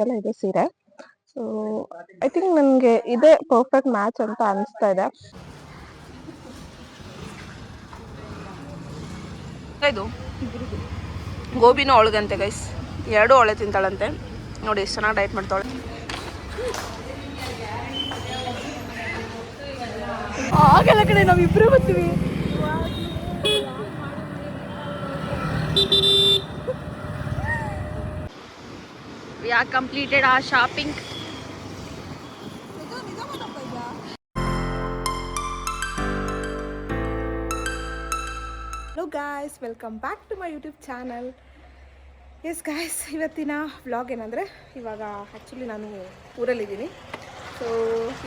ಎಲ್ಲ ಇದೆ ಸೀರೆ. ಸೊ ಐ ಥಿಂಕ್ ನನಗೆ ಇದೇ ಪರ್ಫೆಕ್ಟ್ ಮ್ಯಾಚ್ ಅಂತ ಅನಿಸ್ತಾ ಇದೆ. ಇದು ಗೋಬಿನೂ ಅವಳಿಗಂತೆ ಗೈಸ್, 2 ಅವಳೆ ತಿಂತಾಳಂತೆ. ನೋಡಿ ಎಷ್ಟು ಚೆನ್ನಾಗಿ ಡೈಟ್ ಮಾಡ್ತಾಳೆ. ಆಗಲ್ಲ ಕಡೆ ನಾವಿಬ್ಬರೇ ಬರ್ತೀವಿ. We have completed our shopping. Hello guys, welcome back to my YouTube channel. Yes guys, ಇವತ್ತಿನ ವ್ಲಾಗ್ ಏನಂದರೆ, ಇವಾಗ ಆ್ಯಕ್ಚುಲಿ ನಾನು ಊರಲ್ಲಿದ್ದೀನಿ. ಸೊ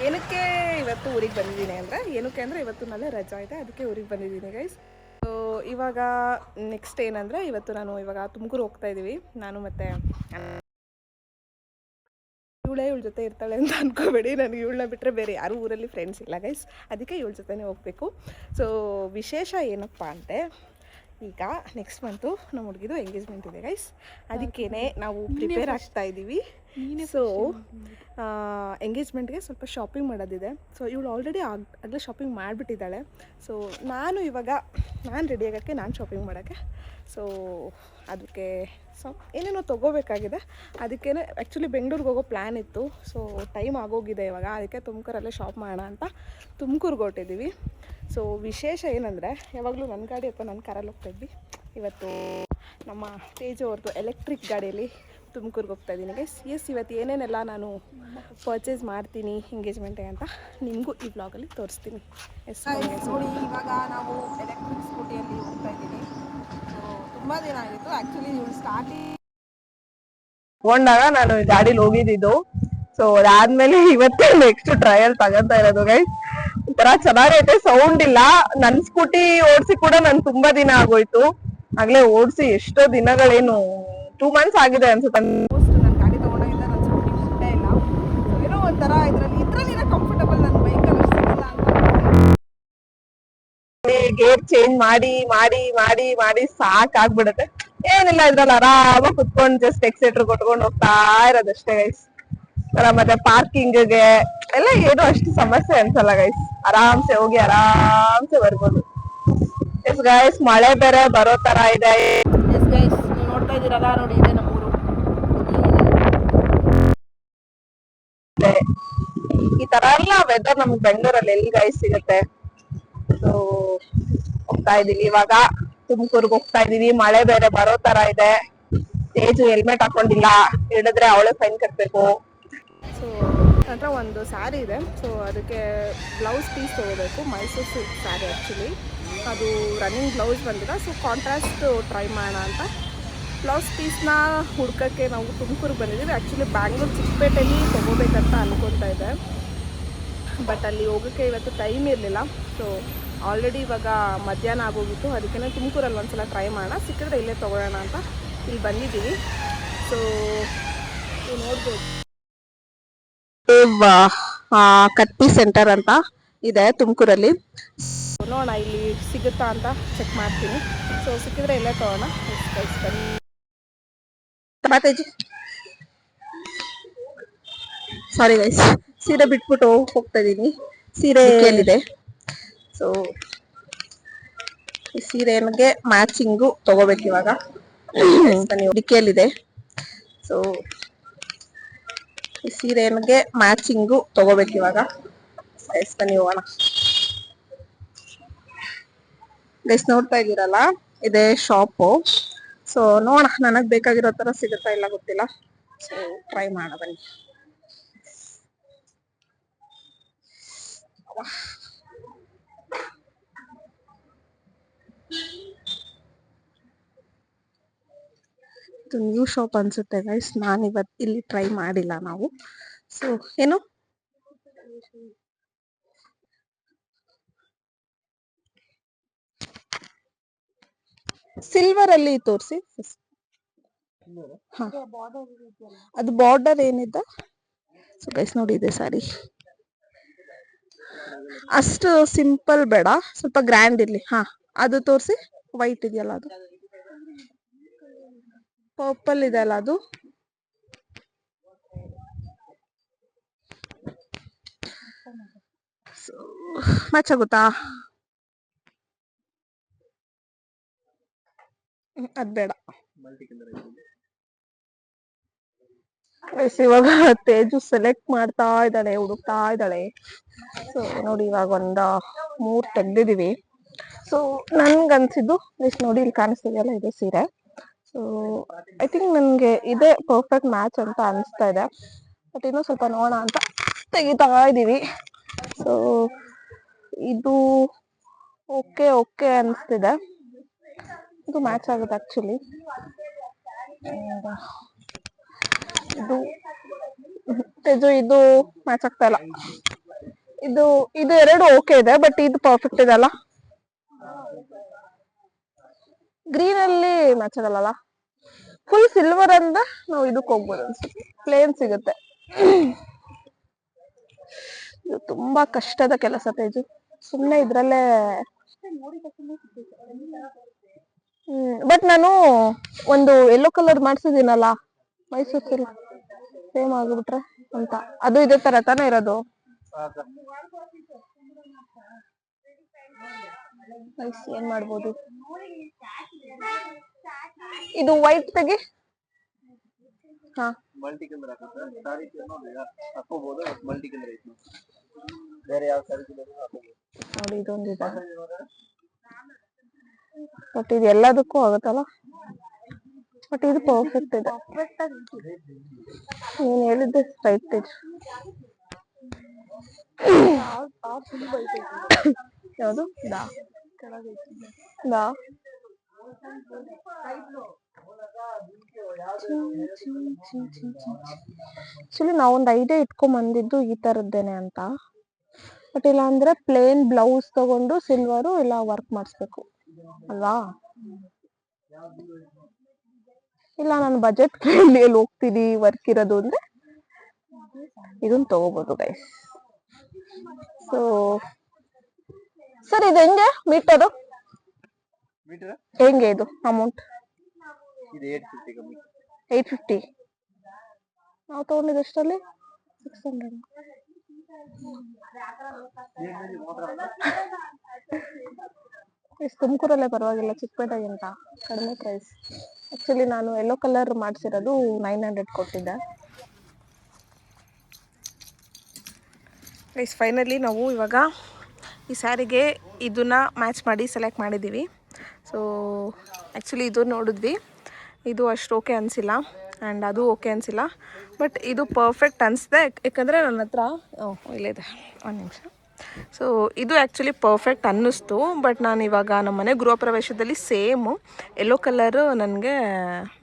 ಏನಕ್ಕೆ ಇವತ್ತು ಊರಿಗೆ ಬಂದಿದ್ದೀನಿ ಅಂದರೆ, ಇವತ್ತು ನಾಳೆ ರಜಾ ಇದೆ, ಅದಕ್ಕೆ ಊರಿಗೆ ಬಂದಿದ್ದೀನಿ ಗೈಸ್. ಸೊ ಇವಾಗ ನೆಕ್ಸ್ಟ್ ಏನಂದರೆ, ಇವತ್ತು ನಾನು ತುಮಕೂರು ಹೋಗ್ತಾ ಇದ್ದೀವಿ. ನಾನು ಮತ್ತು ಇವಳ ಜೊತೆ ಇರ್ತಾಳೆ ಅಂತ ಅಂದ್ಕೋಬೇಡಿ. ನನಗೆ ಇವಳನ್ನ ಬಿಟ್ಟರೆ ಬೇರೆ ಯಾರೂ ಊರಲ್ಲಿ ಫ್ರೆಂಡ್ಸ್ ಇಲ್ಲ ಗೈಸ್, ಅದಕ್ಕೆ ಇವಳ ಜೊತೆನೇ ಹೋಗಬೇಕು. ಸೊ ವಿಶೇಷ ಏನಪ್ಪ ಅಂದರೆ, ಈಗ ನೆಕ್ಸ್ಟ್ ಮಂತು ನಮ್ಮ ಹುಡುಗಿದು ಎಂಗೇಜ್ಮೆಂಟ್ ಇದೆ ಗೈಸ್, ಅದಕ್ಕೇ ನಾವು ಪ್ರಿಪೇರ್ ಆಗ್ತಾ ಇದ್ದೀವಿ. ಸೊ ಎಂಗೇಜ್ಮೆಂಟ್ಗೆ ಸ್ವಲ್ಪ ಶಾಪಿಂಗ್ ಮಾಡೋದಿದೆ. ಸೊ ಇವಳು ಆಲ್ರೆಡಿ ಆಗಲೇ ಶಾಪಿಂಗ್ ಮಾಡಿಬಿಟ್ಟಿದ್ದಾಳೆ. ಸೊ ನಾನು ರೆಡಿ ಆಗೋಕ್ಕೆ, ನಾನು ಶಾಪಿಂಗ್ ಮಾಡೋಕ್ಕೆ. ಸೊ ಅದಕ್ಕೆ ಏನೇನೋ ತೊಗೋಬೇಕಾಗಿದೆ. ಅದಕ್ಕೇ ಆ್ಯಕ್ಚುಲಿ ಬೆಂಗಳೂರಿಗೆ ಹೋಗೋ ಪ್ಲ್ಯಾನ್ ಇತ್ತು. ಸೊ ಟೈಮ್ ಆಗೋಗಿದೆ ಇವಾಗ, ಅದಕ್ಕೆ ತುಮಕೂರಲ್ಲೇ ಶಾಪ್ ಮಾಡೋಣ ಅಂತ ತುಮಕೂರಿಗೆ ಹೊರಟಿದ್ದೀವಿ. ಸೊ ವಿಶೇಷ ಏನಂದರೆ, ಯಾವಾಗಲೂ ನನ್ನ ಗಾಡಿ ಅಥವಾ ನನ್ನ ಕಾರಲ್ಲಿ ಹೋಗ್ತಾಯಿದ್ವಿ. ಇವತ್ತು ನಮ್ಮ ತೇಜು ಅವ್ರದ್ದು ಎಲೆಕ್ಟ್ರಿಕ್ ಗಾಡಿಯಲ್ಲಿ ತುಮಕೂರಿಗೆ ಹೋಗ್ತಾಯಿದ್ದೀನಿ ಗೈಸ್. ಇವತ್ತು ಏನೇನೆಲ್ಲ ನಾನು ಪರ್ಚೇಸ್ ಮಾಡ್ತೀನಿ ಎಂಗೇಜ್ಮೆಂಟಿಗೆ ಅಂತ ನಿಮಗೂ ಈ ವ್ಲಾಗಲ್ಲಿ ತೋರಿಸ್ತೀನಿ. ನೋಡಿ, ಇವಾಗ ನಾವು ಎಲೆಕ್ಟ್ರಿಕ್ ಸ್ಕೂಟಿಯಲ್ಲಿ ಹೋಗ್ತಾಯಿದ್ದೀನಿ. ಸೊ ತುಂಬ ದಿನ ಆಗಿತ್ತು ಆ್ಯಕ್ಚುಲಿ ಇವಳು ಸ್ಟಾರ್ಟಿಂಗ್ ತಗೊಂಡಾಗ ನಾನು ಗಾಡೀಲಿ ಹೋಗಿದ್ದು. ಸೊ ಅದಾದ್ಮೇಲೆ ಇವತ್ತೇ ನೆಕ್ಸ್ಟ್ ಟ್ರಯಲ್ ತಗೊಂತಾ ಇರೋದು ಗೈಸ್. ಒಂಥರ ಚೆನ್ನಾಗೈತೆ, ಸೌಂಡ್ ಇಲ್ಲ. ನನ್ನ ಸ್ಕೂಟಿ ಓಡಿಸಿ ಕೂಡ ನನ್ ತುಂಬಾ ದಿನ ಆಗೋಯ್ತು. ಆಗ್ಲೇ ಓಡಿಸಿ ಎಷ್ಟೋ ದಿನಗಳೇನು 2 months ಆಗಿದೆ ಅನ್ಸುತ್ತೆ. ನನ್ನ ಗಾಡಿ ತಗೊಂಡಾಗಿಂದ ನನ್ನ ಸ್ಕೂಟಿ ಮುಟ್ಟೇ ಇಲ್ಲ. ಏನೋ ಒಂಥರ ಇದ್ರಲ್ಲಿ ಕಂಫರ್ಟಬಲ್, ನನ್ನ ಬೈಕಲ್ಲಿ ಸಿಗಲ್ಲ ಅಂತ ಗೇರ್ ಚೇಂಜ್ ಮಾಡಿ ಮಾಡಿ ಮಾಡಿ ಮಾಡಿ ಸಾಕಾಗ್ಬಿಡುತ್ತೆ. ಏನಿಲ್ಲ, ಇದ್ರಲ್ಲಿ ಆರಾಮಾಗಿ ಕುತ್ಕೊಂಡು ಜಸ್ಟ್ ಎಕ್ಸೆಟ್ರ್ ಕೊಟ್ಕೊಂಡು ಹೋಗ್ತಾ ಇರೋದಷ್ಟೇ ಗೈಸ್. ಮತ್ತೆ ಪಾರ್ಕಿಂಗ್ಗೆ ಎಲ್ಲ ಏನು ಅಷ್ಟು ಸಮಸ್ಯೆ ಅನ್ಸಲ್ಲ ಗೈಸ್, ಆರಾಮ್ಸೆ ಹೋಗಿ ಆರಾಮ್ಸೆ ಬರ್ಬೋದು. ಎಸ್ ಗೈಸ್, ಮಳೆ ಬೇರೆ ಬರೋ ತರ ಇದೆ. ಎಸ್ ಗೈಸ್, ನೀವು ನೋಡ್ತಾ ಇದೀರಲ್ಲ, ನೋಡಿ ಇದೆ ನಮ್ಮೂರು. ಈ ತರ ಎಲ್ಲ ವೆದರ್ ನಮ್ಗೆ ಬೆಂಗಳೂರಲ್ಲಿ ಎಲ್ಲಿ ಗೈಸ್ ಸಿಗುತ್ತೆ. ಸೊ ಹೋಗ್ತಾ ಇದೀವಿ ಇವಾಗ, ತುಮಕೂರ್ಗೆ ಹೋಗ್ತಾ ಇದೀವಿ. ಮಳೆ ಬೇರೆ ಬರೋ ತರ ಇದೆ. ತೇಜು ಹೆಲ್ಮೆಟ್ ಹಾಕೊಂಡಿಲ್ಲ, ಹಿಡಿದ್ರೆ ಅವಳೆ ಫೈನ್ ಕಟ್ಬೇಕು. ಸೊ ನಂತರ ಒಂದು ಸ್ಯಾರಿ ಇದೆ. ಸೊ ಅದಕ್ಕೆ ಬ್ಲೌಸ್ ಪೀಸ್ ತೊಗೋಬೇಕು, ಮೈಸೂರು ಸಿಲ್ಕ್ ಸ್ಯಾರಿ ಆ್ಯಕ್ಚುಲಿ. ಅದು ರನ್ನಿಂಗ್ ಬ್ಲೌಸ್ ಬಂದಿಲ್ಲ. ಸೊ ಕಾಂಟ್ರಾಸ್ಟ್ ಟ್ರೈ ಮಾಡೋಣ ಅಂತ ಬ್ಲೌಸ್ ಪೀಸ್ನ ಹುಡ್ಕೋಕ್ಕೆ ನಾವು ತುಮಕೂರಿಗೆ ಬಂದಿದ್ದೀವಿ. ಆ್ಯಕ್ಚುಲಿ ಬ್ಯಾಂಗ್ಳೂರು ಚಿಕ್ಕಪೇಟೆಯಲ್ಲಿ ತೊಗೋಬೇಕಂತ ಅನ್ಕೊತಾ ಇದೆ, ಬಟ್ ಅಲ್ಲಿ ಹೋಗೋಕ್ಕೆ ಇವತ್ತು ಟೈಮ್ ಇರಲಿಲ್ಲ. ಸೊ ಆಲ್ರೆಡಿ ಇವಾಗ ಮಧ್ಯಾಹ್ನ ಆಗೋಗಿತ್ತು, ಅದಕ್ಕೆ ತುಮಕೂರಲ್ಲಿ ಒಂದ್ಸಲ ಟ್ರೈ ಮಾಡೋಣ, ಸಿಕ್ಕಿದ್ರೆ ಇಲ್ಲೇ ತೊಗೊಳ್ಳೋಣ ಅಂತ ಇಲ್ಲಿ ಬಂದಿದ್ದೀವಿ. ಸೊ ನೋಡ್ಬೋದು, ಕತ್ತಿ ಸೆಂಟರ್ ಅಂತ ಇದೆ ತುಮಕೂರಲ್ಲಿ. ನೋಡೋಣ ಇಲ್ಲಿ ಸಿಗುತ್ತಾ ಅಂತ ಚೆಕ್ ಮಾಡ್ತೀನಿ. ಸೊ ಸಿಕ್ಕಿದ್ರೆ ಇಲ್ಲೇ ತಗೋಣ. ಸಾರಿ ಗೈಸ್, ಸೀರೆ ಬಿಟ್ಬಿಟ್ಟು ಹೋಗ್ತಾ ಇದೀನಿ. ಸೀರೆ ಎಲ್ಲಿದೆ? ಸೊ ಈ ಸೀರೆಗೆ ಮ್ಯಾಚಿಂಗು ತಗೋಬೇಕು ಇವಾಗ. ಡಿಕ್ಕಿಯಲ್ಲಿದೆ. ಸೊ ಈ ಸೀರೆಗೆ ಮ್ಯಾಚಿಂಗು ತಗೋಬೇಕು ಇವಾಗ. ಬನ್ನಿ ಹೋಗೋಣ ಗೈಸ್. ನೋಡ್ತಾ ಇದ್ದೀರಲ್ಲ, ಇದೆ ಶಾಪು. ಸೊ ನೋಡೋಣ, ನನಗ್ ಬೇಕಾಗಿರೋ ತರ ಸಿಗುತ್ತಾ ಇಲ್ಲ ಗೊತ್ತಿಲ್ಲ. ಸೊ ಟ್ರೈ ಮಾಡೋಣ ಬನ್ನಿ. ಇದು ನ್ಯೂ ಶಾಪ್ ಅನ್ಸುತ್ತೆ ಗೈಸ್, ನಾನು ಇವತ್ತು ಇಲ್ಲಿ ಟ್ರೈ ಮಾಡಿಲ್ಲ ನಾವು. ಸೊ ಏನು ಸಿಲ್ವರ್ ಅಲ್ಲಿ ತೋರಿಸಿ. ಅದು ಬಾರ್ಡರ್ ಏನಿದೆ. ಸೊ ಗೈಸ್ ನೋಡಿ, ಇದೆ ಸಾರಿ. ಅಷ್ಟು ಸಿಂಪಲ್ ಬೇಡ, ಸ್ವಲ್ಪ ಗ್ರ್ಯಾಂಡ್ ಇರ್ಲಿ. ಅದು ತೋರಿಸಿ. ವೈಟ್ ಇದೆಯಲ್ಲ, ಅದು ಪರ್ಪಲ್ ಇದೆ ಅಲ್ಲ, ಅದು ಮ್ಯಾಚ್ ಆಗುತ್ತಾ? ಅದು ಬೇಡ. ಇವಾಗ ತೇಜು ಸೆಲೆಕ್ಟ್ ಮಾಡ್ತಾ ಇದ್ದಾಳೆ, ಹುಡುಕ್ತಾ ಇದ್ದಾಳೆ. ಸೊ ನೋಡಿ ಇವಾಗ ಒಂದು 3 ತೆಗ್ದಿದೀವಿ. ಸೊ ನನ್ಗನ್ಸಿದ್ದು ಇಷ್ಟು ನೋಡಿ, ಇಲ್ಲಿ ಕಾಣಿಸ್ತಿದೆಯಲ್ಲ, ಇದು ಸೀರೆ. ಸೊ ಐ ಥಿಂಕ್ ನನಗೆ ಇದೇ ಪರ್ಫೆಕ್ಟ್ ಮ್ಯಾಚ್ ಅಂತ ಅನಿಸ್ತಾ ಇದೆ. ಬಟ್ ಇನ್ನೂ ಸ್ವಲ್ಪ ನೋಡೋಣ ಅಂತ ತೆಗಿತಾ ಇದ್ದೀವಿ. ಸೊ ಇದು ಓಕೆ ಓಕೆ ಅನಿಸ್ತಿದೆ. ಇದು ಮ್ಯಾಚ್ ಆಗುತ್ತೆ ಆ್ಯಕ್ಚುಲಿ. ಇದು ಮ್ಯಾಚ್ ಆಗ್ತಾ ಇಲ್ಲ. ಇದು ಎರಡು ಓಕೆ ಇದೆ, ಬಟ್ ಇದು ಪರ್ಫೆಕ್ಟ್ ಇದೆ ಅಲ್ಲ. ಗ್ರೀನ್ ಅಲ್ಲಿ ಮ್ಯಾಚ್ ಆಗಲ್ಲ. ಫುಲ್ ಸಿಲ್ವರ್ ಅಂದ್ರೆ ನಾವು ಇದಕ್ಕೆ ಹೋಗ್ಬೋದು ಅನ್ಸುತ್ತೆ. ಪ್ಲೇನ್ ಸಿಗುತ್ತೆ. ಇದು ತುಂಬಾ ಕಷ್ಟದ ಕೆಲಸ ತೇಜು. ಸುಮ್ಮನೆ ಇದ್ರಲ್ಲೇ ಬಟ್ ನಾನು ಒಂದು ಯೆಲ್ಲೋ ಕಲರ್ ಮಾಡ್ಸಿದೀನಲ್ಲ, ಮೈಸೂರು ಸಿಲ್ಕ್, ಸೇಮ್ ಆಗಿಬಿಟ್ರೆ ಅಂತ. ಅದು ಇದೇ ತರ ತಾನೇ ಇರೋದು. ಏನ್ ಮಾಡ್ಬೋದು? ಇದು ವೈಟ್ ತೆಗಿ. ಹಾ, ನೋಡಿ ಇದೊಂದಿದೆ. ಬಟ್ ಇದು ಎಲ್ಲದಕ್ಕೂ ಆಗುತ್ತಲ್ಲ. ಬಟ್ ಇದು ಪರ್ಫೆಕ್ಟ್ ಇದೆ. ನೀನ್ ಹೇಳಿದ್ದೆ ರೈಟ್ ತೇಜ್. ಯಾವುದು? ಆಕ್ಚುಲಿ ನಾವೊಂದು ಐಡಿಯಾ ಇಟ್ಕೊಂಡ್ ಬಂದಿದ್ದು ಈ ತರದ್ದೇನೆ ಅಂತ. ಬಟ್ ಇಲ್ಲ ಅಂದ್ರೆ ಪ್ಲೇನ್ ಬ್ಲೌಸ್ ತಗೊಂಡು ಸಿಲ್ವರು ಇಲ್ಲ ವರ್ಕ್ ಮಾಡಿಸ್ಬೇಕು ಅಲ್ವಾ? ಇಲ್ಲ ನಾನು ಬಜೆಟ್ ಫ್ರೆಂಡ್ಲಿ ಅಲ್ಲಿ ಹೋಗ್ತೀನಿ, ವರ್ಕ್ ಇರೋದು ಅಂದ್ರೆ ಇದನ್ನ ತಗೋಬಹುದು ಗೈಸ್. ಸೊ ಸರ್, ಇದು ಹೆಂಗೆ ಮೀಟರ್? ಹೆಂಗೆ ಇದು ಅಮೌಂಟ್? 850. ನಾವು ತಗೊಂಡಿದ್ದು ಎಷ್ಟಲ್ಲಿ? 600. ತುಮಕೂರಲ್ಲೇ ಪರವಾಗಿಲ್ಲ, ಚಿಕ್ಕಪೇಟೆಗಿಂತ ಕಡಿಮೆ ಪ್ರೈಸ್. ಆಕ್ಚುಲಿ ನಾನು ಯೆಲ್ಲೋ ಕಲರ್ ಮಾಡಿಸಿರೋದು 900 ಕೊಟ್ಟಿದ್ದೆ. ಗೈಸ್ ಫೈನಲಿ ನಾವು ಇವಾಗ ಈ ಸ್ಯಾರಿಗೆ ಇದನ್ನ ಮ್ಯಾಚ್ ಮಾಡಿ ಸೆಲೆಕ್ಟ್ ಮಾಡಿದ್ದೀವಿ. ಸೊ ಆ್ಯಕ್ಚುಲಿ ಇದು ನೋಡಿದ್ವಿ, ಇದು ಅಷ್ಟು ಓಕೆ ಅನಿಸಿಲ್ಲ ಆ್ಯಂಡ್ ಅದು ಓಕೆ ಅನಿಸಿಲ್ಲ. ಬಟ್ ಇದು ಪರ್ಫೆಕ್ಟ್ ಅನಿಸ್ದೆ, ಯಾಕಂದರೆ ನನ್ನ ಹತ್ರ ಇಲ್ಲಿದೆ, ಒಂದು ನಿಮಿಷ. ಸೊ ಇದು ಆ್ಯಕ್ಚುಲಿ ಪರ್ಫೆಕ್ಟ್ ಅನ್ನಿಸ್ತು. ಬಟ್ ನಾನು ಇವಾಗ ನಮ್ಮ ಮನೆ ಗೃಹ ಪ್ರವೇಶದಲ್ಲಿ ಸೇಮು ಯೆಲ್ಲೋ ಕಲರು ನನಗೆ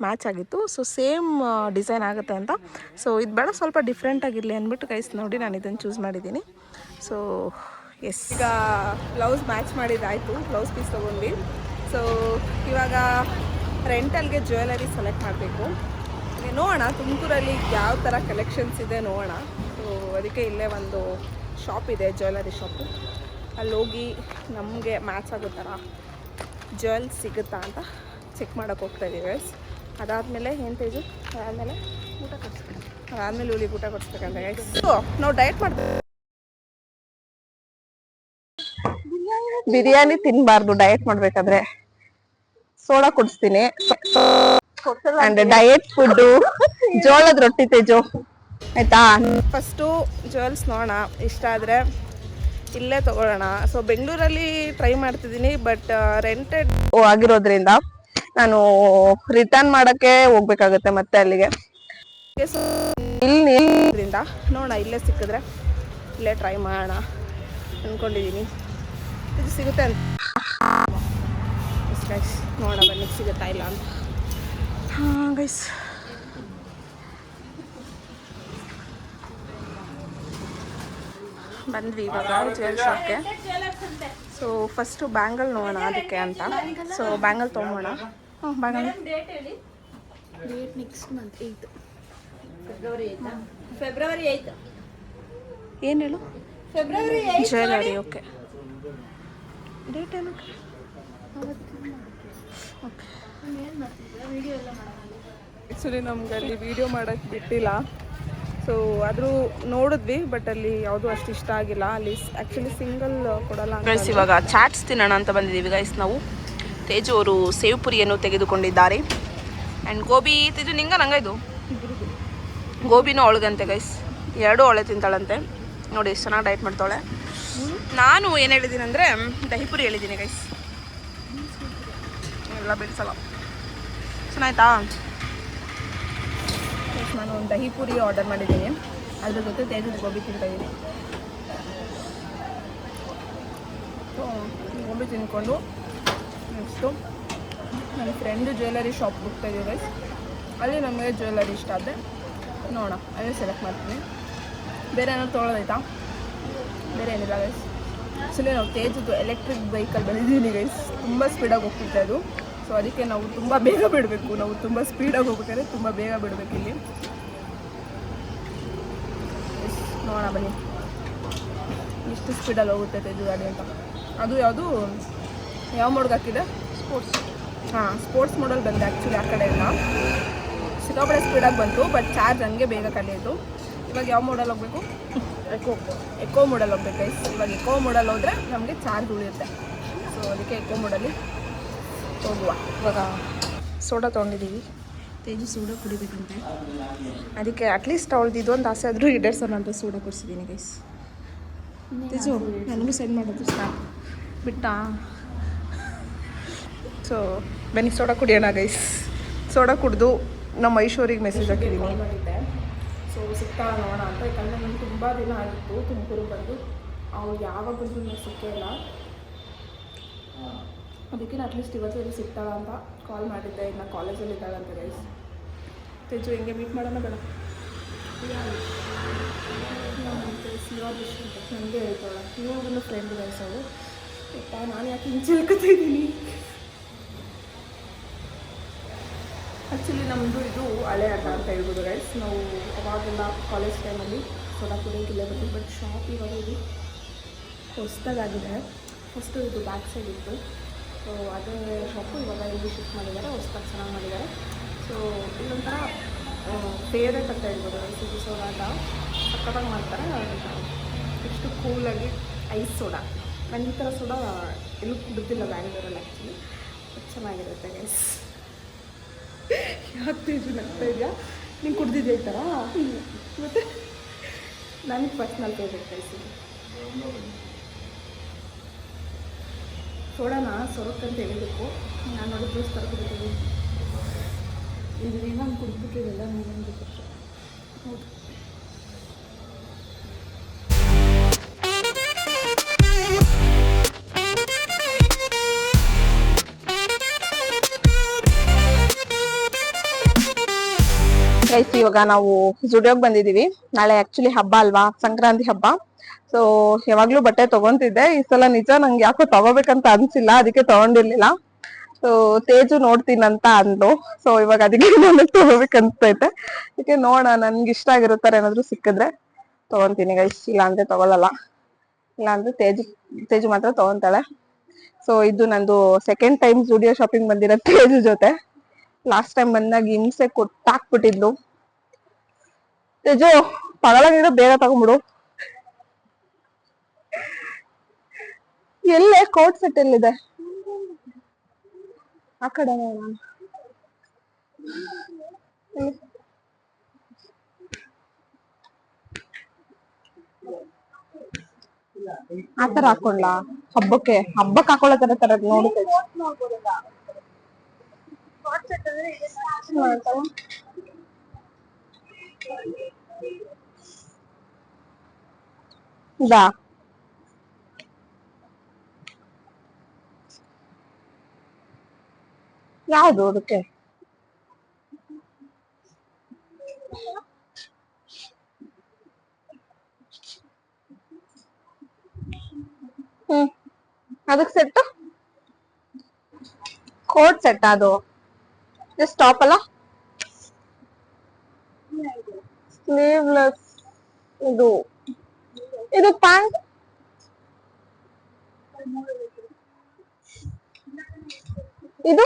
ಮ್ಯಾಚ್ ಆಗಿತ್ತು. ಸೊ ಸೇಮ್ ಡಿಸೈನ್ ಆಗುತ್ತೆ ಅಂತ. ಸೊ ಇದು ಬೇಡ, ಸ್ವಲ್ಪ ಡಿಫ್ರೆಂಟ್ ಆಗಿರಲಿ ಅಂದ್ಬಿಟ್ಟು ಗೈಸ್ ನೋಡಿ ನಾನು ಇದನ್ನು ಚೂಸ್ ಮಾಡಿದ್ದೀನಿ. ಸೊ ಎಸ್, ಈಗ ಬ್ಲೌಸ್ ಮ್ಯಾಚ್ ಮಾಡಿದ್ದಾಯಿತು, ಬ್ಲೌಸ್ ಪೀಸ್ ತೊಗೊಂಡ್ವಿ. ಸೊ ಇವಾಗ ರೆಂಟಲ್ಗೆ ಜ್ಯುವೆಲರಿ ಸೆಲೆಕ್ಟ್ ಮಾಡಬೇಕು. ನೋಡೋಣ ತುಮಕೂರಲ್ಲಿ ಯಾವ ಥರ ಕಲೆಕ್ಷನ್ಸ್ ಇದೆ ನೋಡೋಣ. ಸೊ ಅದಕ್ಕೆ ಇಲ್ಲೇ ಒಂದು ಶಾಪ್ ಇದೆ, ಜ್ಯುವೆಲರಿ ಶಾಪು. ಅಲ್ಲಿ ಹೋಗಿ ನಮಗೆ ಮ್ಯಾಚ್ ಆಗೋ ಥರ ಜ್ಯುವೆಲ್ಸ್ ಸಿಗುತ್ತಾ ಅಂತ ಚೆಕ್ ಮಾಡೋಕ್ಕೆ ಹೋಗ್ತಾಯಿದ್ದೀವಿ ಗೈಸ್. ಅದಾದಮೇಲೆ ಏನು ತೇಜು, ಅದಾದಮೇಲೆ ಊಟ ಕೊಡಿಸ್ಬೇಕು. ಅದಾದಮೇಲೆ ಇವ್ಳಿಗೆ ಊಟ ಕೊಡಿಸ್ಬೇಕಂತ ಗೈಸ್. ಸೊ ನಾವು ಡಯಟ್ ಮಾಡ್ತೀವಿ. ಬಿರಿಯಾನಿ ತಿನ್ನಬಾರ್ದು ಡಯಟ್ ಮಾಡಬೇಕಾದ್ರೆ. ಸೋಡಾ ಕುಡಿಸ್ತೀನಿ ಅಂಡ್ ಡಯಟ್ ಫುಡ್ಡು ಜೋಳದ ರೊಟ್ಟಿ ತೇಜು, ಆಯ್ತಾ? ಫಸ್ಟು ಜ್ಯುವೆಲ್ಸ್ ನೋಡೋಣ, ಇಷ್ಟ ಆದರೆ ಇಲ್ಲೇ ತೊಗೊಳ್ಳೋಣ. ಸೊ ಬೆಂಗಳೂರಲ್ಲಿ ಟ್ರೈ ಮಾಡ್ತಿದ್ದೀನಿ, ಬಟ್ ರೆಂಟೆಡ್ ಆಗಿರೋದ್ರಿಂದ ನಾನು ರಿಟರ್ನ್ ಮಾಡೋಕ್ಕೆ ಹೋಗ್ಬೇಕಾಗುತ್ತೆ ಮತ್ತೆ ಅಲ್ಲಿಗೆ. ಇಲ್ಲಿಂದ ನೋಡೋಣ, ಇಲ್ಲೇ ಸಿಕ್ಕಿದ್ರೆ ಇಲ್ಲೇ ಟ್ರೈ ಮಾಡೋಣ ಅಂದ್ಕೊಂಡಿದ್ದೀನಿ. ಇದು ಸಿಗುತ್ತೆ ಅಂತ ಗೈಸ್, ನೋಡೋಣ ಬನ್ನಿ ಸಿಗುತ್ತಾ ಇಲ್ಲ ಅಂತ. ಹಾಂ ಗೈಸ್, ಬಂದ್ವಿ ಇವಾಗ ಜ್ಯುವೆಲ್ ಶಾಪ್ಗೆ. ಸೊ ಫಸ್ಟು ಬ್ಯಾಂಗಲ್ ನೋಡೋಣ ಅದಕ್ಕೆ ಅಂತ. ಸೊ ಬ್ಯಾಂಗಲ್ ತೊಗೊಳೋಣ. Bangle date next month 8 February 8. ಏನು ಹೇಳು? February 8 jewellery. ಓಕೆ, ಡೇಟ್ ಏನು? ಓಕೆ. ವಿಡಿಯೋ ಎಲ್ಲ ಮಾಡೋಣ. ಆ್ಯಕ್ಚುಲಿ ನಮ್ಗೆ ಅಲ್ಲಿ ವೀಡಿಯೋ ಮಾಡೋಕ್ಕೆ ಬಿಟ್ಟಿಲ್ಲ. ಸೊ ಆದರೂ ನೋಡಿದ್ವಿ, ಬಟ್ ಅಲ್ಲಿ ಯಾವುದೂ ಅಷ್ಟು ಇಷ್ಟ ಆಗಿಲ್ಲ. ಅಲ್ಲಿ ಆ್ಯಕ್ಚುಲಿ ಸಿಂಗಲ್ ಕೊಡಲ್ಲ ಅಂತ. ಗೈಸ್ ಇವಾಗ ಚಾಟ್ಸ್ ತಿನ್ನೋಣ ಅಂತ ಬಂದಿದ್ದೀವಿ ಗೈಸ್ ನಾವು. ತೇಜು ಅವರು ಸೇವ್ ಪುರಿಯನ್ನು ತೆಗೆದುಕೊಂಡಿದ್ದಾರೆ. ಆ್ಯಂಡ್ ಗೋಬಿ ತೇಜು ನಂಗೆ ಇದು ಗೋಬಿನೂ ಅವಳಿಗಂತೆ ಗೈಸ್, ಎರಡೂ ಅವಳೆ ತಿಂತಾಳಂತೆ. ನೋಡಿ ಎಷ್ಟು ಚೆನ್ನಾಗಿ ಡೈಟ್ ಮಾಡ್ತಾಳೆ. ನಾನು ಏನು ಹೇಳಿದ್ದೀನಿ ಅಂದರೆ ದಹಿಪುರಿ ಹೇಳಿದ್ದೀನಿ ಗೈಸ್, ಎಲ್ಲ ಬಿಡಿಸಲ್ಲ. ಚೆನ್ನಾಯ್ತಾ? ನಾನು ಒಂದು ದಹಿಪುರಿ ಆರ್ಡರ್ ಮಾಡಿದ್ದೀನಿ, ಅದ್ರ ಜೊತೆ ತೇಜು ಗೋಬಿ ತಿಂತಾಯಿದ್ದೀನಿ. ಸೊ ಗೋಬಿ ತಿನ್ಕೊಂಡು ನೆಕ್ಸ್ಟು ನನ್ನ ಫ್ರೆಂಡು ಜ್ಯುವೆಲರಿ ಶಾಪ್ ಹೋಗ್ತಾ ಇದ್ದೀವಿ ಗೈಸ್. ಅಲ್ಲಿ ನಮಗೆ ಜ್ಯುವೆಲರಿ ಇಷ್ಟ ಆದರೆ ನೋಡೋಣ, ಅದೇ ಸೆಲೆಕ್ಟ್ ಮಾಡ್ತೀನಿ. ಬೇರೆ ಏನಾದ್ರು ತೊಗೊಳೋದೈತಾ? ಬೇರೆ ಏನಿಲ್ಲ ಗೈಸ್. ಆ್ಯಕ್ಚುಲಿ ನಾವು ತೇಜದ್ದು ಎಲೆಕ್ಟ್ರಿಕ್ ವೆಹಿಕಲ್ ಬಂದಿದ್ದೀನಿ ಗೈಸ್, ತುಂಬ ಸ್ಪೀಡಾಗಿ ಹೋಗ್ತಿತ್ತು ಅದು. ಸೊ ಅದಕ್ಕೆ ನಾವು ತುಂಬ ಬೇಗ ಬಿಡಬೇಕು, ನಾವು ತುಂಬ ಸ್ಪೀಡಾಗಿ ಹೋಗ್ಬೇಕಾದ್ರೆ ತುಂಬ ಬೇಗ ಬಿಡಬೇಕು ಇಲ್ಲಿ. ನೋಡೋಣ ಬನ್ನಿ ಎಷ್ಟು ಸ್ಪೀಡಲ್ಲಿ ಹೋಗುತ್ತೆ ತೇಜು ಗಾಡಿ ಅಂತ. ಅದು ಯಾವುದು ಯಾವ ಮೋಡ್ಗೆ ಹಾಕಿದೆ? ಸ್ಪೋರ್ಟ್ಸ್. ಹಾಂ, ಸ್ಪೋರ್ಟ್ಸ್ ಮೋಡಲ್ ಬಂದೆ ಆ್ಯಕ್ಚುಲಿ. ಆ ಕಡೆಯಿಂದ ಸಿಕ್ಕಾಪಟ್ಟೆ ಸ್ಪೀಡಾಗಿ ಬಂತು, ಬಟ್ ಚಾರ್ಜ್ ಹಂಗೆ ಬೇಗ ಕಲಿಯಿತು. ಇವಾಗ ಯಾವ ಮೋಡಲ್ ಹೋಗಬೇಕು? ಎಕೋ ಮೋಡಲ್ ಹೋಗ್ಬೇಕು ಗೈಸ್. ಇವಾಗ ಎಕೋ ಮೋಡಲ್ ಹೋದರೆ ನಮಗೆ ಚಾರ್ಜ್ ಉಳಿಯುತ್ತೆ. ಸೊ ಅದಕ್ಕೆ ಎಕೋ ಮೋಡಲ್ಲಿ ಹೋಗುವ. ಇವಾಗ ಸೋಡಾ ತೊಗೊಂಡಿದ್ದೀವಿ, ತೇಜು ಸೋಡಾ ಕುಡಿಬೇಕಂತೆ. ಅದಕ್ಕೆ ಅಟ್ಲೀಸ್ಟ್ ಅವಳದ್ದು ಇದೊಂದು ಆಸೆ ಆದರೂ ಈಡೇರ್ಸೋಣ ಅಂತ ಸೋಡಾ ಕೊಡಿಸಿದ್ದೀನಿ ಗೈಸ್. ತೇಜು ನನಗೂ ಸೆಂಡ್ ಮಾಡೋದು ಸ್ಟಾಪ್ ಬಿಟ್ಟಾ. ಸೊ ಬನ್ನಿ ಸೋಡಾ ಕುಡಿಯೋಣ ಗೈಸ್. ಸೋಡಾ ಕುಡಿದು ನಮ್ಮ ಐಶ್ವರ್ಯಗೆ ಮೆಸೇಜ್ ಹಾಕಿದ್ದೀನಿ. ಸೊ ಸಿಗ್ತಾ ನೋಡೋಣ ಅಂತ. ಯಾಕಂದರೆ ನನಗೆ ತುಂಬ ದಿನ ಆಗಿತ್ತು ತುಮಕೂರು ಬಂದು, ಅವ್ರು ಯಾವಾಗ ಬಂದು ನನಗೆ ಸಿಕ್ಕೇ ಇಲ್ಲ. ಅದಕ್ಕೆ ಅಟ್ಲೀಸ್ಟ್ ಇವತ್ತು ಎಲ್ಲಿ ಸಿಗ್ತಾಳ ಅಂತ ಕಾಲ್ ಮಾಡಿದ್ದೆ. ಇನ್ನು ಕಾಲೇಜಲ್ಲಿ ಇದ್ದಾಳಂತ ಗೈಸ್. ತೇಜು ಹೆಂಗೆ ಮೀಟ್ ಮಾಡೋಣ ಬೇಡ? ನನಗೆ ಹೇಳ್ತಾಳೆ, ಇವಾಗಲೂ ಫ್ರೆಂಡ್ ಗೈಸ್ ಅವರು. ನಾನು ಯಾಕೆ ಹಿಂಚಲ್ಕೊತಾ ಇದ್ದೀನಿ? ಆ್ಯಕ್ಚುಲಿ ನಮ್ಮದು ಇದು ಹಳೆ ಆಟ ಅಂತ ಹೇಳ್ಬೋದು ಗೈಸ್. ನಾವು ಅವಾಗೆಲ್ಲ ಕಾಲೇಜ್ ಟೈಮಲ್ಲಿ ಸೋಡಾ ಕುಡಿಯೋಕ್ಕಿಲ್ಲ ಬರ್ತೀವಿ, ಬಟ್ ಶಾಪ್ ಇವಾಗ ಇದು ಹೊಸದಾಗಿದೆ. ಫಸ್ಟು ಇದು ಬ್ಯಾಕ್ ಸೈಡ್ ಇತ್ತು. ಸೊ ಅದೇ ಶಾಪು ಇವಾಗ ಇಲ್ಲಿ ಶಿಫ್ಟ್ ಮಾಡಿದ್ದಾರೆ, ಹೊಸದಾಗಿ ಚೆನ್ನಾಗಿ ಮಾಡಿದ್ದಾರೆ. ಸೊ ಇಲ್ಲೊಂಥರ ಫೇವ್ರೇಟ್ ಅಂತ ಹೇಳ್ಬೋದು ಗೈಸ್. ಇದು ಸೋಡಾ ಆಟ ಸಕ್ಕತ್ತಾಗಿ ಮಾಡ್ತಾರೆ. ಎಷ್ಟು ಕೂಲಾಗಿ ಐಸ್ ಸೋಡಾ. ನಾನು ಈ ಥರ ಸೋಡಾ ಎಲ್ಲೂ ಕುಡಿದಿಲ್ಲ ಬ್ಯಾಂಗ್ಳೂರಲ್ಲಿ ಆ್ಯಕ್ಚುಲಿ. ಚೆನ್ನಾಗಿರುತ್ತೆ ಗೈಸ್. ಯಾಕೆ ತೇಜು ನಗ್ತಾ ಇದೆಯಾ? ನೀನು ಕುಡ್ದಿದ್ದೆ ಈ ಥರ? ಮತ್ತು ನನಗೆ ಪರ್ಸ್ನಲ್ ಫೇವ್ರೇಟ್ ಗೈಸ್ ಇದು. ಸೋಡಾನ ಸೊರಕ್ಕಂತ ಹೇಳಿಬೇಕು. ನಾನು ನೋಡಿ ಜ್ಯೂಸ್ ತರ್ಕೊಬಿಟ್ಟಿದ್ದೀನಿ. ಇದರಿಂದ ನಾನು ಕುಡಿದ್ಬಿಟ್ಟಿರಲಿಲ್ಲ, ನನಗೆ ಹೌದು. ಗೈಸ್ ಇವಾಗ ನಾವು ಜುಡಿಯೋಗೆ ಬಂದಿದ್ದೀವಿ. ನಾಳೆ ಆ್ಯಕ್ಚುಲಿ ಹಬ್ಬ ಅಲ್ವಾ, ಸಂಕ್ರಾಂತಿ ಹಬ್ಬ. ಸೊ ಯಾವಾಗಲೂ ಬಟ್ಟೆ ತೊಗೊತಿದ್ದೆ, ಈ ಸಲ ನಿಜ ನಂಗೆ ಯಾಕೋ ತಗೋಬೇಕಂತ ಅನಿಸಿಲ್ಲ, ಅದಕ್ಕೆ ತೊಗೊಂಡಿರ್ಲಿಲ್ಲ. ಸೊ ತೇಜು ನೋಡ್ತೀನಂತ ಅಂದ್ಲು. ಸೊ ಇವಾಗ ಅದಕ್ಕೆ ನನಗೆ ತೊಗೋಬೇಕನ್ಸ್ತೈತೆ. ಅದಕ್ಕೆ ನೋಡೋಣ, ನನ್ಗೆ ಇಷ್ಟ ಆಗಿರೋ ಥರ ಏನಾದರೂ ಸಿಕ್ಕಿದ್ರೆ ತೊಗೊತೀನಿ ಗೈಸ್, ಇಲ್ಲ ಅಂದರೆ ತೊಗೊಳಲ್ಲ. ಇಲ್ಲ ಅಂದರೆ ತೇಜು ಮಾತ್ರ ತೊಗೊತಾಳೆ. ಸೊ ಇದು ನಂದು ಸೆಕೆಂಡ್ ಟೈಮ್ ಜುಡಿಯೋ ಶಾಪಿಂಗ್ ಬಂದಿರೋ ತೇಜು ಜೊತೆ. ಲಾಸ್ಟ್ ಟೈಮ್ ಬಂದಾಗ ಹಿಂಸೆ ಕೊಟ್ಟಾಕ್ಬಿಟ್ಟಿದ್ಲು. ತೇಜು ತಗೊಳಂಗಿದ್ರೆ ಬೇಗ ತಗೊಂಡ್ಬಿಡು. ಎಲ್ಲೇ ಕೋಟ್ ಸೆಟ್ ಎಲ್ಲಿದೆ? ಆ ಕಡೆ ನೋಡೋಣ. ಆ ತರ ಹಾಕೊಂಡ್ಲಾ ಹಬ್ಬಕ್ಕೆ ಹಾಕೊಳ್ಳೋ ತರ ನೋಡು. ಇದಾ ಯಾವುದು ಅದಕ್ಕೆ? ಅದಕ್ಕೆ ಸೆಟ್ ಕೋಟ್ ಸೆಟ್ ಅದು ಜಸ್ಟ್ ಟಾಪ್ ಅಲ್ಲ, ಸ್ಲೀವ್ಲೆಸ್. ಇದು ಇದು ಪ್ಯಾಂಟ್. ಇದು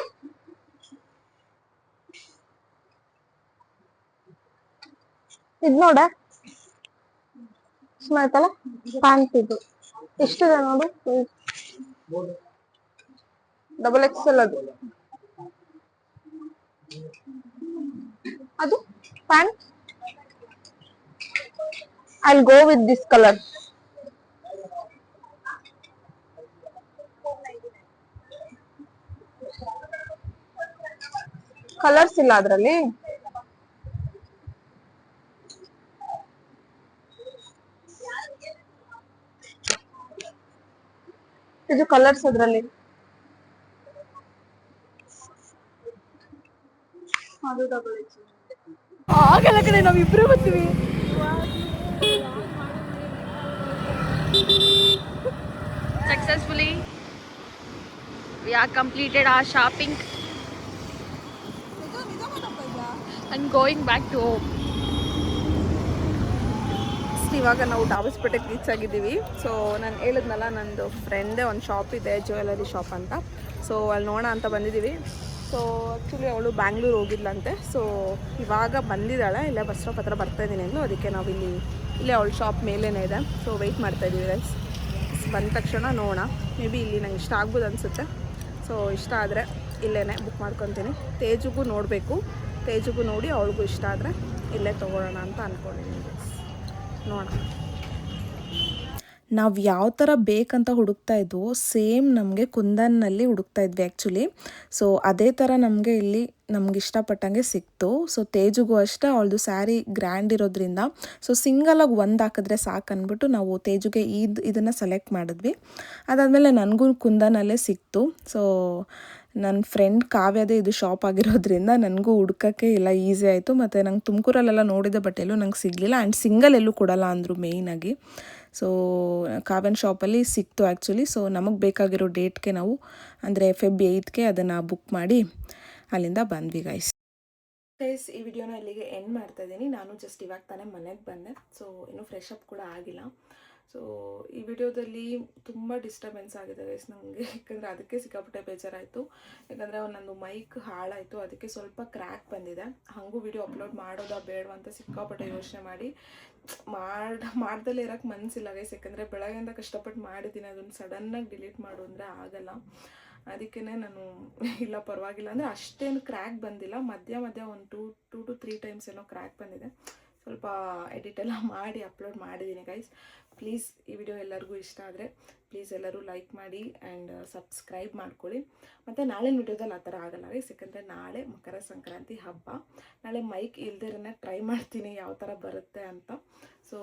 ಇದ್ ನೋಡ ಆಯ್ತಲ್ಲ ಪ್ಯಾಂಟ್ ಇದು ಎಷ್ಟಿದೆ ನೋಡು XXL ಅದು ಅದು pant I'll go with this color. Colours ಇಲ್ಲ ಅದ್ರಲ್ಲಿ ಇದು ಕಲರ್ಸ್ ಅದ್ರಲ್ಲಿ ಆಗಲ್ಲ ಕಡೆ ನಾವಿಬ್ರು ಬರ್ತೀವಿ. Successfully, we are completed our shopping and going back to home. ಇವಾಗ ನಾವು ಡಾಬಸ್ಪೇಟೆಗೆ ರೀಚ್ ಆಗಿದ್ದೀವಿ. ಸೊ ನಾನು ಹೇಳಿದ್ನಲ್ಲ ನಂದು ಫ್ರೆಂಡೇ ಒಂದು ಶಾಪ್ ಇದೆ, ಜ್ಯುವೆಲರಿ ಶಾಪ್ ಅಂತ. ಸೊ ಅಲ್ಲಿ ನೋಡೋಣ ಅಂತ ಬಂದಿದ್ದೀವಿ. ಸೊ ಆ್ಯಕ್ಚುಲಿ ಅವಳು ಬ್ಯಾಂಗ್ಳೂರು ಹೋಗಿದ್ಲಂತೆ. ಸೊ ಇವಾಗ ಬಂದಿದ್ದಾಳೆ, ಇಲ್ಲೇ ಬಸ್ ಸ್ಟಾಪ್ ಹತ್ರ ಬರ್ತಾಯಿದ್ದೀನಿ ಅಂದು. ಅದಕ್ಕೆ ನಾವು ಇಲ್ಲೇ ಅವಳ ಶಾಪ್ ಮೇಲೇ ಇದೆ. ಸೊ ವೆಯ್ಟ್ ಮಾಡ್ತಾಯಿದ್ದೀವಿ ಗೈಸ್. ಬಂದ ತಕ್ಷಣ ನೋಡೋಣ, ಮೇ ಬಿ ಇಲ್ಲಿ ನಂಗೆ ಇಷ್ಟ ಆಗ್ಬೋದು ಅನಿಸುತ್ತೆ. ಸೊ ಇಷ್ಟ ಆದರೆ ಇಲ್ಲೇ ಬುಕ್ ಮಾಡ್ಕೊತೀನಿ. ತೇಜುಗೂ ನೋಡಬೇಕು, ತೇಜುಗೂ ನೋಡಿ ಅವಳಿಗೂ ಇಷ್ಟ ಆದರೆ ಇಲ್ಲೇ ತೊಗೊಳ್ಳೋಣ ಅಂತ ಅಂದ್ಕೊಂಡಿದ್ದೀನಿ ಗೈಸ್. ನೋಡೋಣ. ನಾವು ಯಾವ ಥರ ಬೇಕಂತ ಹುಡುಕ್ತಾ ಇದ್ವೋ ಸೇಮ್ ನಮಗೆ ಕುಂದನ್ನಲ್ಲಿ ಹುಡುಕ್ತಾ ಇದ್ವಿ ಆ್ಯಕ್ಚುಲಿ. ಸೊ ಅದೇ ಥರ ನಮಗೆ ಇಲ್ಲಿ ನಮ್ಗೆ ಇಷ್ಟಪಟ್ಟಂಗೆ ಸಿಕ್ತು. ಸೊ ತೇಜುಗೂ ಅಷ್ಟೇ ಅವಳದು ಸ್ಯಾರಿ ಗ್ರ್ಯಾಂಡ್ ಇರೋದ್ರಿಂದ ಸೊ ಸಿಂಗಲಾಗಿ ಒಂದು ಹಾಕಿದ್ರೆ ಸಾಕು ಅಂದ್ಬಿಟ್ಟು ನಾವು ತೇಜುಗೆ ಇದನ್ನು ಸೆಲೆಕ್ಟ್ ಮಾಡಿದ್ವಿ. ಅದಾದಮೇಲೆ ನನಗೂ ಕುಂದನಲ್ಲೇ ಸಿಕ್ತು. ಸೊ ನನ್ನ ಫ್ರೆಂಡ್ ಕಾವ್ಯದೇ ಇದು ಶಾಪ್ ಆಗಿರೋದ್ರಿಂದ ನನಗೂ ಹುಡ್ಕೋಕ್ಕೆ ಎಲ್ಲ ಈಸಿ ಆಯಿತು. ಮತ್ತು ನಂಗೆ ತುಮಕೂರಲ್ಲೆಲ್ಲ ನೋಡಿದ ಬಟ್ ಎಲ್ಲೂ ನಂಗೆ ಸಿಗಲಿಲ್ಲ. ಆ್ಯಂಡ್ ಸಿಂಗಲ್ ಎಲ್ಲೂ ಕೊಡಲ್ಲ ಅಂದರು ಮೇಯ್ನಾಗಿ. ಸೊ ಕಾವ್ಯನ ಶಾಪಲ್ಲಿ ಸಿಕ್ತು ಆ್ಯಕ್ಚುಲಿ. ಸೊ ನಮಗೆ ಬೇಕಾಗಿರೋ ಡೇಟ್ಗೆ ನಾವು ಅಂದರೆ Feb 8ಗೆ ಅದನ್ನು ಬುಕ್ ಮಾಡಿ ಅಲ್ಲಿಂದ ಬಂದ್ವಿ ಗೈಸ್. ಈ ವಿಡಿಯೋನ ಇಲ್ಲಿಗೆ ಎಂಡ್ ಮಾಡ್ತಾ ಇದ್ದೀನಿ. ನಾನು ಜಸ್ಟ್ ಇವಾಗ ತಾನೇ ಮನೆಗೆ ಬಂದೆ. ಸೊ ಇನ್ನೂ ಫ್ರೆಶ್ ಅಪ್ ಕೂಡ ಆಗಿಲ್ಲ. ಸೊ ಈ ವಿಡಿಯೋದಲ್ಲಿ ತುಂಬ ಡಿಸ್ಟರ್ಬೆನ್ಸ್ ಆಗಿದೆ ಗೈಸ್ ನನಗೆ, ಯಾಕಂದರೆ ಅದಕ್ಕೆ ಸಿಕ್ಕಾಪಟ್ಟೆ ಬೇಜಾರಾಯಿತು. ಯಾಕಂದರೆ ನನ್ನದು ಮೈಕ್ ಹಾಳಾಯಿತು, ಅದಕ್ಕೆ ಸ್ವಲ್ಪ ಕ್ರ್ಯಾಕ್ ಬಂದಿದೆ. ಹಾಗೂ ವಿಡಿಯೋ ಅಪ್ಲೋಡ್ ಮಾಡೋದಾ ಬೇಡವಾ ಅಂತ ಸಿಕ್ಕಾಪಟ್ಟೆ ಯೋಚನೆ ಮಾಡಿ ಮಾಡ್ದಲ್ಲೇ ಇರೋಕ್ಕೆ ಮನಸ್ಸಿಲ್ಲ ಗೈಸ್. ಯಾಕಂದರೆ ಬೆಳಗ್ಗೆಯಿಂದ ಕಷ್ಟಪಟ್ಟು ಮಾಡಿದ್ದೀನಿ, ಅದನ್ನು ಸಡನ್ನಾಗಿ ಡಿಲೀಟ್ ಮಾಡು ಅಂದರೆ ಆಗಲ್ಲ. ಅದಕ್ಕೇ ನಾನು ಇಲ್ಲ ಪರವಾಗಿಲ್ಲ ಅಂದರೆ ಅಷ್ಟೇನು ಕ್ರ್ಯಾಕ್ ಬಂದಿಲ್ಲ, ಮಧ್ಯ ಒಂದು 2 to 3 ಟೈಮ್ಸ್ ಏನೋ ಕ್ರ್ಯಾಕ್ ಬಂದಿದೆ. ಸ್ವಲ್ಪ ಎಡಿಟೆಲ್ಲ ಮಾಡಿ ಅಪ್ಲೋಡ್ ಮಾಡಿದ್ದೀನಿ ಗೈಸ್. ಪ್ಲೀಸ್ ಈ ವಿಡಿಯೋ ಎಲ್ಲರಿಗೂ ಇಷ್ಟ ಆದರೆ ಪ್ಲೀಸ್ ಎಲ್ಲರೂ ಲೈಕ್ ಮಾಡಿ ಆ್ಯಂಡ್ ಸಬ್ಸ್ಕ್ರೈಬ್ ಮಾಡ್ಕೊಳ್ಳಿ. ಮತ್ತು ನಾಳಿನ ವಿಡಿಯೋದಲ್ಲಿ ಆ ಥರ ಆಗಲ್ಲ ಗೈಸ್, ಯಾಕಂದರೆ ನಾಳೆ ಮಕರ ಸಂಕ್ರಾಂತಿ ಹಬ್ಬ. ನಾಳೆ ಮೈಕ್ ಇಲ್ದಿರೇ ಟ್ರೈ ಮಾಡ್ತೀನಿ ಯಾವ ಥರ ಬರುತ್ತೆ ಅಂತ. ಸೊ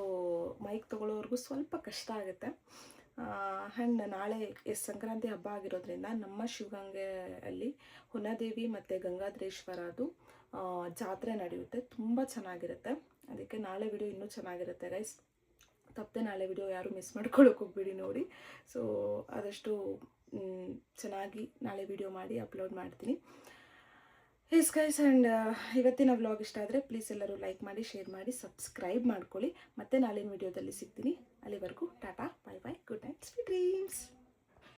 ಮೈಕ್ ತೊಗೊಳ್ಳೋವರೆಗೂ ಸ್ವಲ್ಪ ಕಷ್ಟ ಆಗುತ್ತೆ. ಆ್ಯಂಡ್ ನಾಳೆ ಸಂಕ್ರಾಂತಿ ಹಬ್ಬ ಆಗಿರೋದ್ರಿಂದ ನಮ್ಮ ಶಿವಗಂಗೆಯಲ್ಲಿ ಹುನದೇವಿ ಮತ್ತು ಗಂಗಾಧರೇಶ್ವರದು ಜಾತ್ರೆ ನಡೆಯುತ್ತೆ, ತುಂಬ ಚೆನ್ನಾಗಿರುತ್ತೆ. ಅದಕ್ಕೆ ನಾಳೆ ವಿಡಿಯೋ ಇನ್ನೂ ಚೆನ್ನಾಗಿರುತ್ತೆ ಗೈಸ್. ತಪ್ಪದೆ ನಾಳೆ ವಿಡಿಯೋ ಯಾರು ಮಿಸ್ ಮಾಡ್ಕೊಳ್ಳೋಕೆ ಹೋಗ್ಬಿಡಿ ನೋಡಿ. ಸೊ ಆದಷ್ಟು ಚೆನ್ನಾಗಿ ನಾಳೆ ವಿಡಿಯೋ ಮಾಡಿ ಅಪ್ಲೋಡ್ ಮಾಡ್ತೀನಿ. ಎಸ್ ಗೈಸ್, ಆ್ಯಂಡ್ ಇವತ್ತಿನ ವ್ಲಾಗ್ ಇಷ್ಟ ಆದರೆ ಪ್ಲೀಸ್ ಎಲ್ಲರೂ ಲೈಕ್ ಮಾಡಿ, ಶೇರ್ ಮಾಡಿ, ಸಬ್ಸ್ಕ್ರೈಬ್ ಮಾಡ್ಕೊಳ್ಳಿ. ಮತ್ತೆ ನಾಳಿನ ವಿಡಿಯೋದಲ್ಲಿ ಸಿಗ್ತೀನಿ. ಅಲ್ಲಿವರೆಗೂ ಟಾಟಾ, ಬಾಯ್ ಬಾಯ್, ಗುಡ್ ನೈಟ್, ಸ್ವೀಟ್ ಡ್ರೀಮ್ಸ್.